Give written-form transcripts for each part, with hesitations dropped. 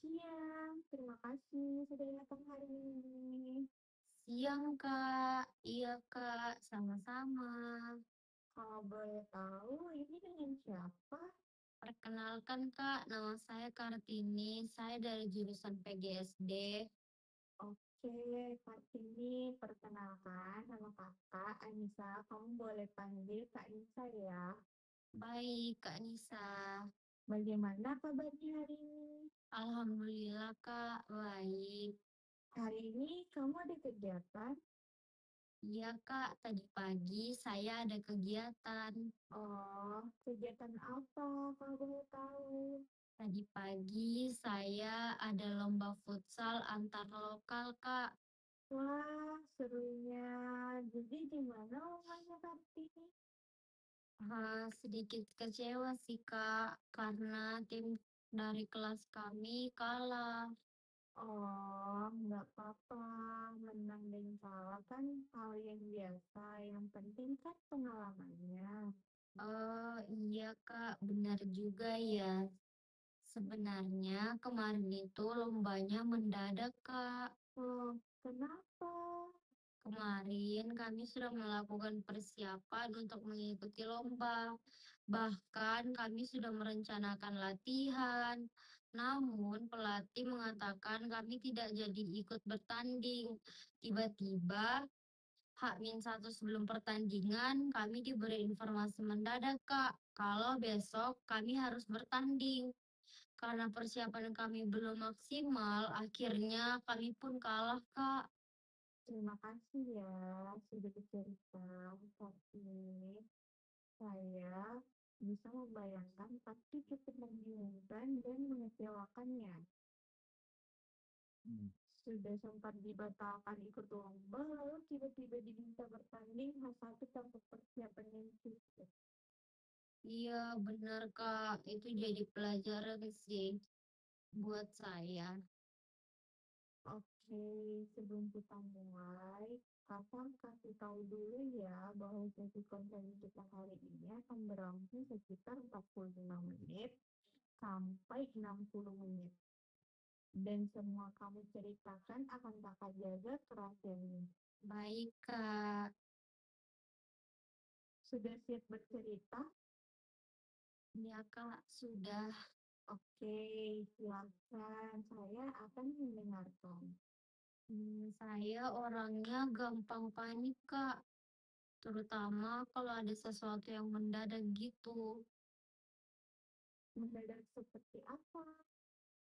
siang, terima kasih sudah datang hari ini. Siang, Kak. Iya, Kak. Sama-sama. Kalau boleh tahu, ini dengan siapa? Perkenalkan, Kak, nama saya Kartini. Saya dari jurusan PGSD. Oke, Kartini, perkenalkan nama kakak Anissa. Kamu boleh panggil Kak Anissa ya. Baik, Kak Nisa. Bagaimana kabarnya hari ini? Alhamdulillah, Kak. Baik. Hari ini kamu ada kegiatan? Iya, Kak. Tadi pagi saya ada kegiatan. Oh, kegiatan apa kalau boleh tahu? Tadi pagi saya ada lomba futsal antar lokal, Kak. Wah, serunya. Jadi gimana rumahnya Kartini? Sedikit kecewa sih, Kak, karena tim dari kelas kami kalah. Oh, nggak apa-apa. Menang dan kalah kan hal yang biasa. Yang penting kan pengalamannya. Oh iya Kak, benar juga ya. Sebenarnya kemarin itu lombanya mendadak Kak. Oh, kenapa? Kemarin kami sudah melakukan persiapan untuk mengikuti lomba. Bahkan kami sudah merencanakan latihan. Namun pelatih mengatakan kami tidak jadi ikut bertanding. Tiba-tiba H-1 sebelum pertandingan, kami diberi informasi mendadak, Kak, kalau besok kami harus bertanding. Karena persiapan kami belum maksimal, akhirnya kami pun kalah, Kak. Terima kasih ya sudah bercerita. Tapi saya bisa membayangkan pasti cukup membingungkan dan mengecewakannya. Sudah sempat dibatalkan ikut lomba, lalu tiba-tiba diminta bertanding H1 tanpa persiapan yang cukup. Iya, benar, Kak. Itu jadi pelajaran sih buat saya. Oke, sebelum kita mulai, Kakak kasih tahu dulu ya bahwa sesi konten kita hari ini akan berlangsung sekitar 45 menit sampai 60 menit. Dan semua kamu ceritakan akan kakak jaga kerahasiaannya. Baik, Kak. Sudah siap bercerita? Ya, Kak, sudah. Oke, silakan. Saya akan mendengarkan. Saya orangnya gampang panik, Kak. Terutama kalau ada sesuatu yang mendadak gitu. Mendadak seperti apa?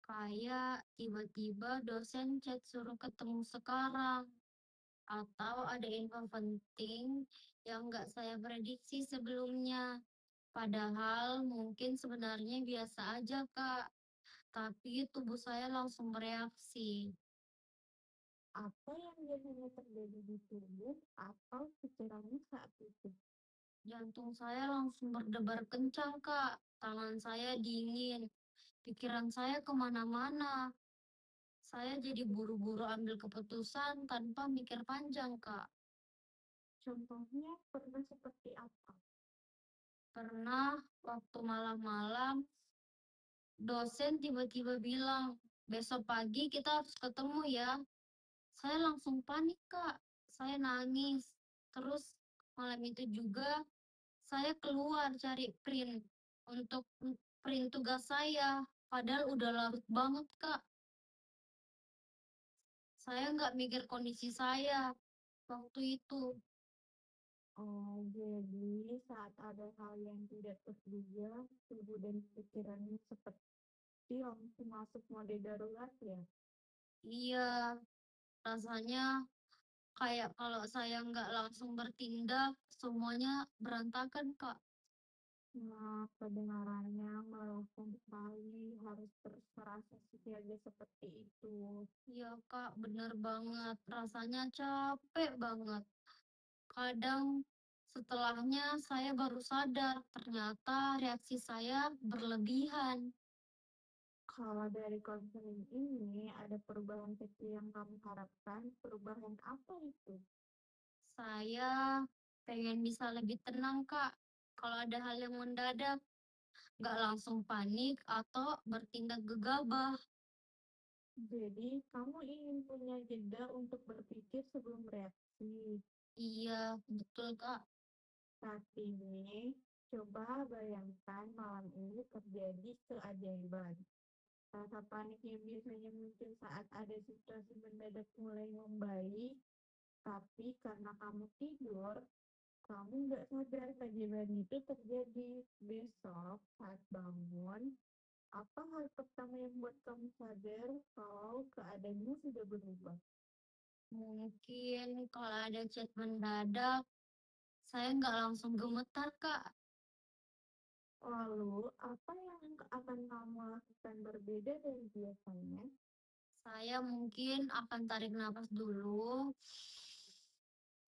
Kayak tiba-tiba dosen chat suruh ketemu sekarang. Atau ada info penting yang nggak saya prediksi sebelumnya. Padahal mungkin sebenarnya biasa aja, Kak. Tapi tubuh saya langsung bereaksi. Apa yang biasanya terjadi di tubuh atau pikirannya saat itu? Jantung saya langsung berdebar kencang, Kak. Tangan saya dingin. Pikiran saya kemana-mana. Saya jadi buru-buru ambil keputusan tanpa mikir panjang, Kak. Contohnya pernah seperti apa? Pernah waktu malam-malam, dosen tiba-tiba bilang, besok pagi kita harus ketemu ya. Saya langsung panik, Kak. Saya nangis. Terus malam itu juga saya keluar cari print untuk print tugas saya. Padahal udah larut banget, Kak. Saya nggak mikir kondisi saya waktu itu. Oh, jadi saat ada hal yang tidak terduga, tubuh dan pikirannya seperti langsung masuk mode darurat ya. Iya, rasanya kayak kalau saya nggak langsung bertindak, semuanya berantakan, Kak. Nah, kedengarannya melelahkan sekali, harus terus merasa siaga seperti itu. Iya, Kak, bener banget. Rasanya capek banget. Kadang setelahnya saya baru sadar, ternyata reaksi saya berlebihan. Kalau dari konseling ini ada perubahan kecil yang kamu harapkan, perubahan apa itu? Saya pengen bisa lebih tenang, Kak. Kalau ada hal yang mendadak, nggak langsung panik atau bertindak gegabah. Jadi, kamu ingin punya jeda untuk berpikir sebelum bereaksi. Iya, betul, Kak. Saat ini, coba bayangkan malam ini terjadi keajaiban. Rasa panik yang biasanya muncul saat ada situasi mendadak mulai membaik, tapi karena kamu tidur, kamu nggak sadar keajaiban itu terjadi. Besok saat bangun, apa hal pertama yang buat kamu sadar kalau keadaannya sudah berubah? Mungkin kalau ada chat mendadak, saya nggak langsung gemetar, Kak. Lalu, apa yang akan kamu lakukan berbeda dari biasanya? Saya mungkin akan tarik nafas dulu,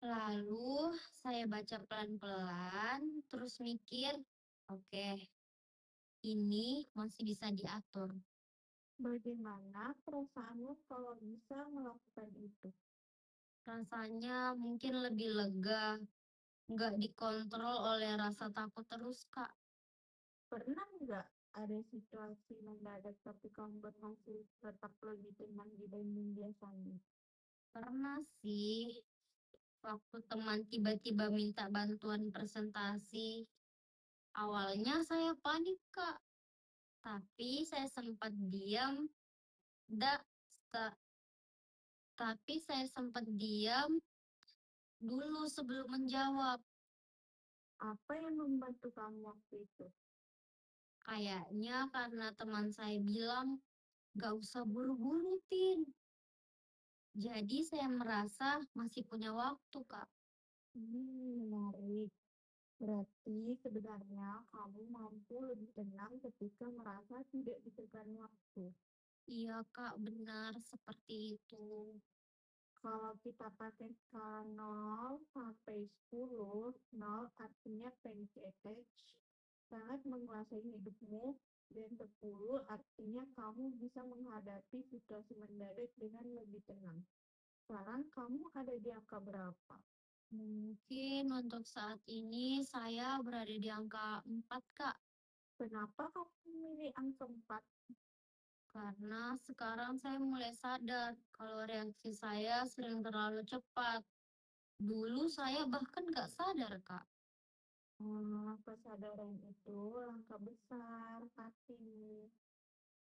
lalu saya baca pelan-pelan, terus mikir, oke, ini masih bisa diatur. Bagaimana perasaanmu kalau bisa melakukan itu? Rasanya mungkin lebih lega, nggak dikontrol oleh rasa takut terus, Kak. Pernah nggak ada situasi mendadak tapi kamu berhasil tetap lebih tenang dibanding biasanya? Pernah sih, waktu teman tiba-tiba minta bantuan presentasi. Awalnya saya panik, Kak, tapi saya sempat diam, da, sta- tapi saya sempat diam dulu sebelum menjawab. Apa yang membantu kamu waktu itu? Kayaknya karena teman saya bilang, gak usah buru-buru, Tin. Jadi saya merasa masih punya waktu, Kak. Menarik. Berarti sebenarnya kamu mampu lebih tenang ketika merasa tidak ditekan waktu. Iya, Kak, benar seperti itu. Kalau kita pakai skala 0 sampai 10, 0 artinya panic attack, sangat menguasai hidupmu, dan 10 artinya kamu bisa menghadapi situasi mendadak dengan lebih tenang. Sekarang kamu ada di angka berapa? Mungkin untuk saat ini saya berada di angka 4, Kak. Kenapa kamu memilih angka 4? Karena sekarang saya mulai sadar kalau reaksi saya sering terlalu cepat. Dulu saya bahkan nggak sadar, Kak. Kesadaran itu langkah besar, pasti.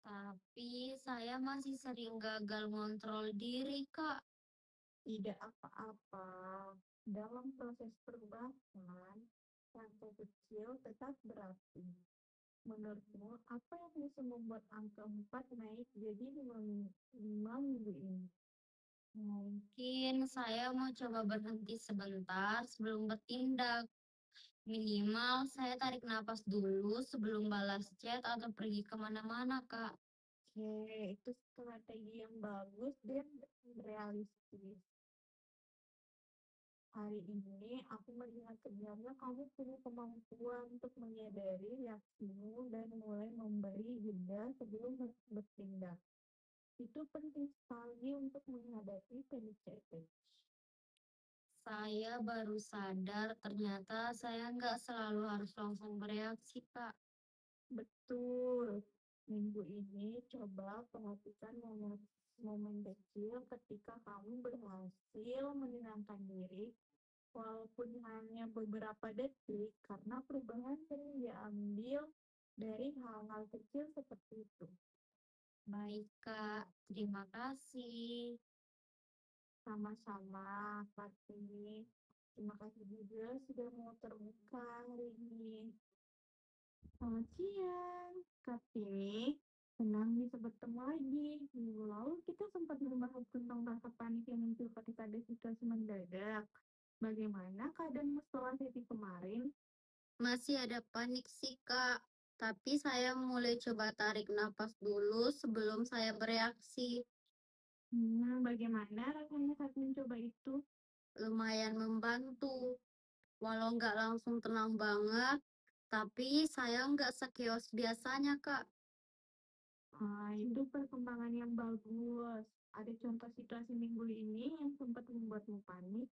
Tapi saya masih sering gagal ngontrol diri, Kak. Tidak apa-apa. Dalam proses perubahan, langkah kecil tetap berarti. Menurutmu, apa yang bisa membuat angka 4 naik jadi 5 minggu ini? Mungkin saya mau coba berhenti sebentar sebelum bertindak. Minimal saya tarik napas dulu sebelum balas chat atau pergi kemana-mana, Kak. Oke, itu strategi yang bagus dan realistis. Hari ini aku melihat sebenarnya kamu punya kemampuan untuk menyadari reaksimu dan mulai memberi jeda sebelum bertindak. Itu penting sekali untuk menghadapi panic attack. Saya baru sadar ternyata saya nggak selalu harus langsung bereaksi, Kak. Betul. Minggu ini coba perhatikan momen kecil ketika kamu berhasil menenangkan diri, walaupun hanya beberapa detik, karena perubahan sering diambil dari hal-hal kecil seperti itu. Baik, Kak. Terima kasih. Sama-sama, Fatih. Terima kasih juga sudah mau terbuka hari ini. Selamat siang, Kak Tini. Senang bisa bertemu lagi. Minggu lalu kita sempat membahas tentang rasa panik yang muncul ketika ada situasi mendadak. Bagaimana keadaanmu setelah sesi kemarin? Masih ada panik sih, Kak. Tapi saya mulai coba tarik napas dulu sebelum saya bereaksi. Bagaimana rasanya saat mencoba itu? Lumayan membantu. Walau nggak langsung tenang banget, tapi saya nggak sekios biasanya, Kak. Itu perkembangan yang bagus. Ada contoh situasi minggu ini yang sempat membuatmu panik?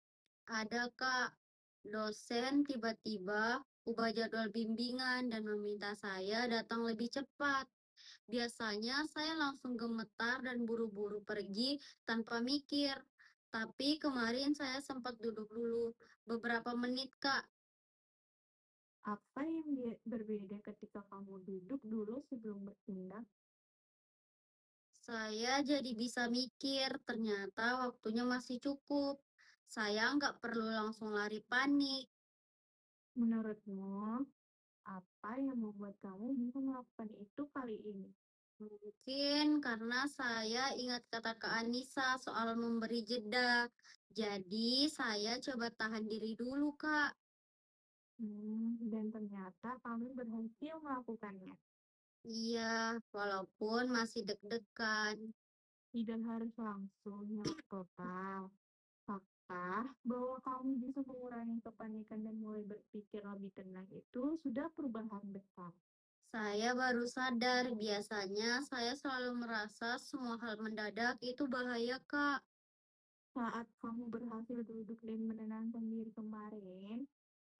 Ada, Kak. Dosen tiba-tiba ubah jadwal bimbingan dan meminta saya datang lebih cepat. Biasanya saya langsung gemetar dan buru-buru pergi tanpa mikir. Tapi kemarin saya sempat duduk dulu beberapa menit, Kak. Apa yang berbeda ketika kamu duduk dulu sebelum bertindak? Saya jadi bisa mikir, ternyata waktunya masih cukup. Saya nggak perlu langsung lari panik. Menurutmu, apa yang membuat kamu bisa melakukan itu kali ini? Mungkin karena saya ingat kata Kak Anissa soal memberi jeda. Jadi saya coba tahan diri dulu, Kak. Dan ternyata kamu berhasil melakukannya. Iya, walaupun masih deg-degan. Tidak harus langsung nyerah total. Fakta bahwa kamu bisa mengurangi kepanikan dan mulai berpikir lebih tenang itu sudah perubahan besar. Saya baru sadar, biasanya saya selalu merasa semua hal mendadak itu bahaya, Kak. Saat kamu berhasil duduk dan menenangkan diri kemarin,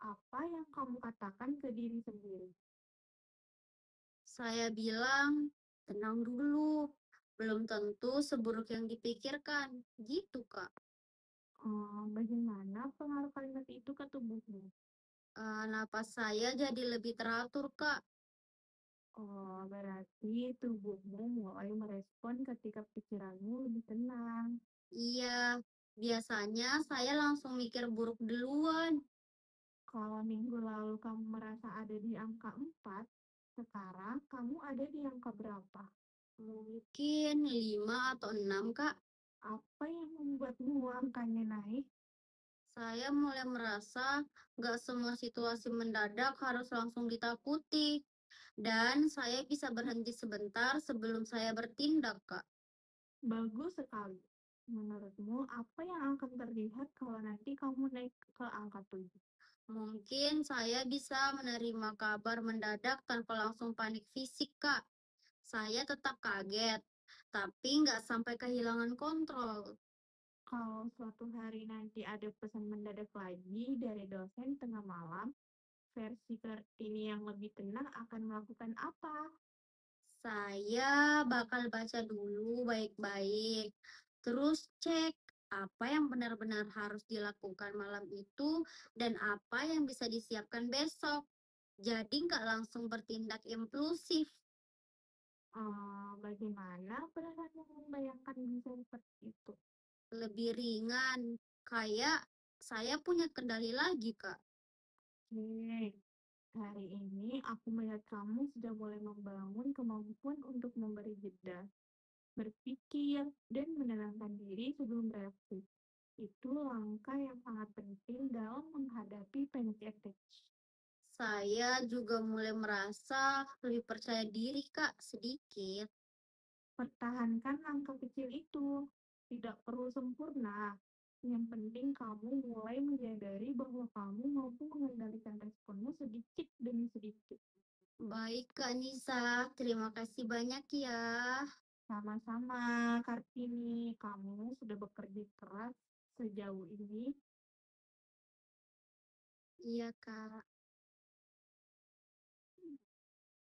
apa yang kamu katakan ke diri sendiri? Saya bilang, tenang dulu. Belum tentu seburuk yang dipikirkan. Gitu, Kak. Bagaimana pengaruh kalimat itu ke tubuhmu? Napas saya jadi lebih teratur, Kak. Oh, berarti tubuhmu mulai merespon ketika pikiranmu lebih tenang. Iya, biasanya saya langsung mikir buruk duluan. Kalau minggu lalu kamu merasa ada di angka 4, sekarang kamu ada di angka berapa? Mungkin 5 atau 6, Kak. Apa yang membuatmu angkanya naik? Saya mulai merasa nggak semua situasi mendadak harus langsung ditakuti. Dan saya bisa berhenti sebentar sebelum saya bertindak, Kak. Bagus sekali. Menurutmu, apa yang akan terlihat kalau nanti kamu naik ke angka 7? Mungkin saya bisa menerima kabar mendadak tanpa langsung panik fisik, Kak. Saya tetap kaget, tapi nggak sampai kehilangan kontrol. Kalau suatu hari nanti ada pesan mendadak lagi dari dosen tengah malam, versi Kartini yang lebih tenang akan melakukan apa? Saya bakal baca dulu baik-baik, terus cek apa yang benar-benar harus dilakukan malam itu dan apa yang bisa disiapkan besok. Jadi nggak langsung bertindak impulsif, Bagaimana perasaanmu membayangkan bisa seperti itu? lebih ringan, kayak saya punya kendali lagi, Kak. Oke, hari ini aku melihat kamu sudah mulai membangun kemampuan untuk memberi jeda, berpikir, dan menenangkan diri sebelum bereaksi. Itu langkah yang sangat penting dalam menghadapi panic attack. Saya juga mulai merasa lebih percaya diri, Kak, sedikit. Pertahankan langkah kecil itu. Tidak perlu sempurna. Yang penting kamu mulai menyadari bahwa kamu mampu mengendalikan responmu sedikit demi sedikit. Baik, Kak Nisa, terima kasih banyak ya. Sama-sama, Kartini. Kamu sudah bekerja keras sejauh ini. Iya, Kak.